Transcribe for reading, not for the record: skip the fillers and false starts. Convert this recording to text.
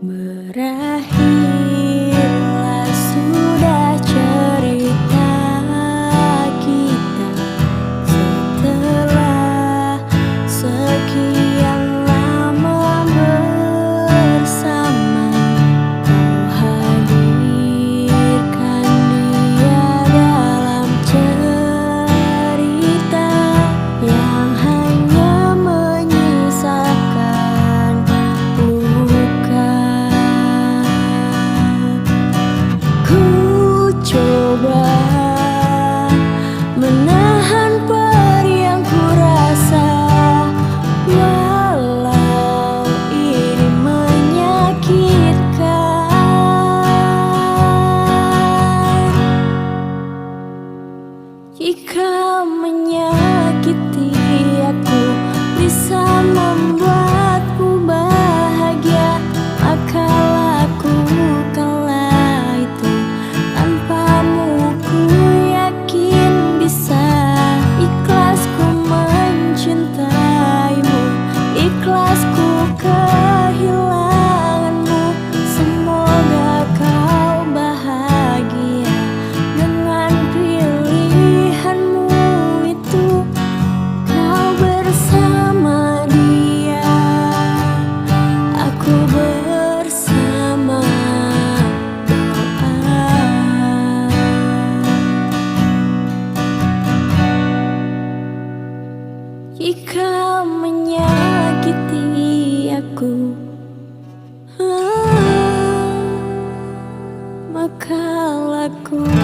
Berakhirlah sudah cerita kita setelah sekian lama bersama. Kau hadirkan dia dalam cerita yang hanya menyisakan luka. Ku coba menahan perih yang ku rasa, walau ini menyakitkan. Jika menyakiti aku bisa membuatku bahagia, maka lakukanlah itu. Tanpamu ku yakin bisa ikhlas ku mencintaimu, ikhlas ku kehilanganmu. Semoga kau bahagia dengan pilihanmu itu. Kau bersama dia, aku bersama doa. Jika menyakiti aku, maka lakukan